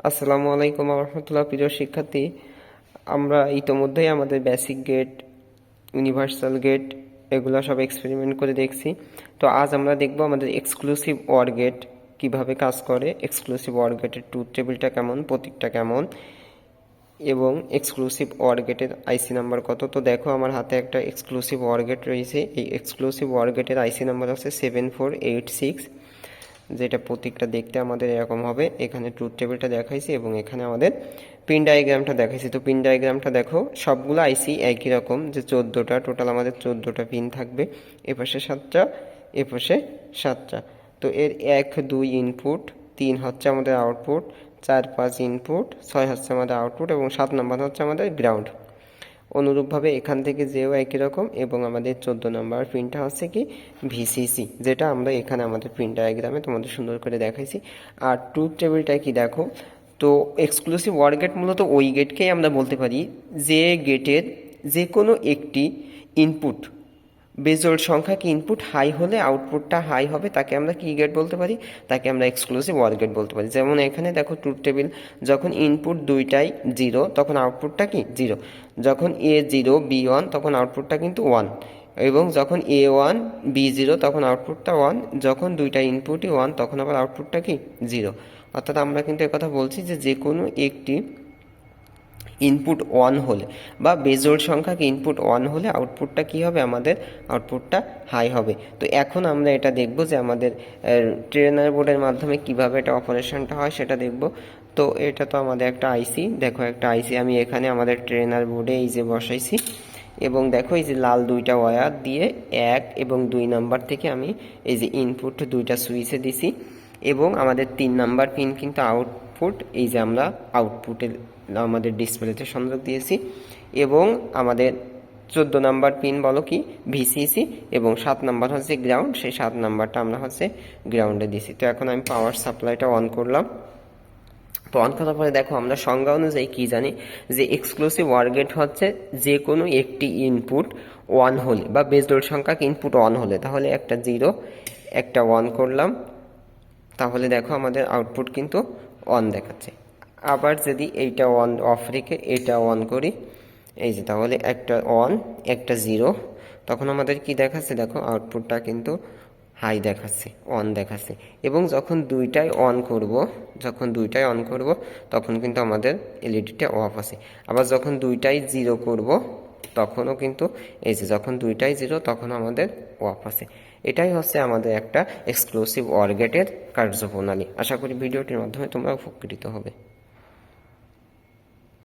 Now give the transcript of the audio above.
আসসালামু আলাইকুম রহমতুল্লাহ। প্রিয় শিক্ষার্থী, আমরা ইতোমধ্যেই আমাদের বেসিক গেট, ইউনিভার্সাল গেট এগুলো সব এক্সপেরিমেন্ট করে দেখছি। তো আজ আমরা দেখব আমাদের এক্সক্লুসিভ ওয়ার গেট কীভাবে কাজ করে, এক্সক্লুসিভ ওয়ার গেটের ট্রুথ টেবিলটা কেমন, প্রতীকটা কেমন এবং এক্সক্লুসিভ ওয়ার গেটের আইসি নাম্বার কত। তো দেখো আমার হাতে একটা এক্সক্লুসিভ ওয়ার গেট রয়েছে। এই এক্সক্লুসিভ ওয়ার গেটের আইসি নাম্বার হচ্ছে 7486, যেটা প্রতীকটা দেখতে আমাদের এরকম হবে। এখানে ট্রুথ টেবিলটা দেখাইছি এবং এখানে আমাদের পিন ডায়াগ্রামটা দেখাইছি। তো পিন ডায়াগ্রামটা দেখো, সবগুলো আইসি একই রকম, যে 14টা টোটাল আমাদের 14টা পিন থাকবে। এপাশে 7টা, এপাশে 7টা। তো এর 1 2 ইনপুট, 3 হচ্ছে আমাদের আউটপুট, 4 5 ইনপুট, 6 হচ্ছে আমাদের আউটপুট এবং 7 নম্বর হচ্ছে আমাদের গ্রাউন্ড। অনুরূপভাবে এখান থেকে যেও একই রকম এবং আমাদের 14 নম্বর পিনটা হচ্ছে কি ভিসিসি, যেটা আমরা এখানে আমাদের পিন ডায়াগ্রামে তোমাদের সুন্দর করে দেখাইছি। আর ট্রুথ টেবিলটা কি দেখো, তো এক্সক্লুসিভ ওয়ার গেট মূলত ওই গেটকেই আমরা বলতে পারি যে গেটের যে কোনো একটি ইনপুট বেজোড় সংখ্যা কি ইনপুট হাই হলে আউটপুটটা হাই হবে, তাকে আমরা কি গেট বলতে পারি, তাকে আমরা এক্সক্লুসিভ ওয়ার গেট বলতে পারি। যেমন এখানে দেখো ট্রুথ টেবিল, যখন ইনপুট দুইটাই 0 তখন আউটপুটটা কি 0, যখন A0 B1 তখন আউটপুটটা কিন্তু 1, এবং যখন A1 B0 তখন আউটপুটটা 1, যখন দুইটা ইনপুটই 1 তখন আবার আউটপুটটা কি 0। অর্থাৎ আমরা কিন্তু একথা বলছি যে যে কোনো একটি ইনপুট 1 হলে বা বেজোড় সংখ্যাকে ইনপুট 1 হলে আউটপুটটা কি হবে, আমাদের আউটপুটটা হাই হবে। তো এখন আমরা এটা দেখব যে আমাদের ট্রেনার বোর্ডের মাধ্যমে কিভাবে এটা অপারেশনটা হয় সেটা দেখব। তো এটা তো আমাদের একটা আইসি, দেখো একটা আইসি আমি এখানে আমাদের ট্রেনার বোর্ডে এই যে বসাইছি এবং দেখো এই যে লাল দুইটা ওয়্যার দিয়ে 1 এবং 2 নাম্বার থেকে আমি এই যে ইনপুট দুইটা সুইচে দিছি এবং আমাদের 3 নাম্বার পিন কিন্তু আউটপুট, এই যে আমরা আউটপুটের আমাদের ডিসপ্লেতে সংযোগ দিয়েছি এবং আমাদের 14 নাম্বার পিন বলো কি ভিসিসি এবং 7 নাম্বার হচ্ছে গ্রাউন্ড, সেই 7 নাম্বারটা আমরা হচ্ছে গ্রাউন্ডে দিয়েছি। তো এখন আমি পাওয়ার সাপ্লাইটা অন করলাম। তো অন করার পরে দেখো আমরা সংজ্ঞা অনুযায়ী কী জানি যে এক্সক্লুসিভ ওয়ার গেট হচ্ছে যে কোনো একটি ইনপুট 1 হলে বা বেজোড় সংখ্যা ইনপুট 1 হলে, তাহলে একটা 0 একটা 1 করলাম, তাহলে দেখো আমাদের আউটপুট কিন্তু 1 দেখাচ্ছে। আবার যদি এইটা 1 অফ রেখে এটা 1 করি, এই যে তাহলে একটা 1 একটা 0, তখন আমাদের কি দেখাচ্ছে, দেখো আউটপুটটা কিন্তু হাই দেখাচ্ছে, 1 দেখাচ্ছে। এবং যখন দুইটাই অন করব তখন কিন্তু আমাদের এলইডিটা অফ আছে। আবার যখন দুইটাই 0 করব তখনও কিন্তু এই যে যখন দুইটাই 0 তখন আমাদের অফ আছে। এটাই হচ্ছে আমাদের একটা এক্সক্লুসিভ ওয়ার গেটের কার্যপ্রণালী। আশা করি ভিডিওটির মাধ্যমে তোমরা উপকৃত হবে।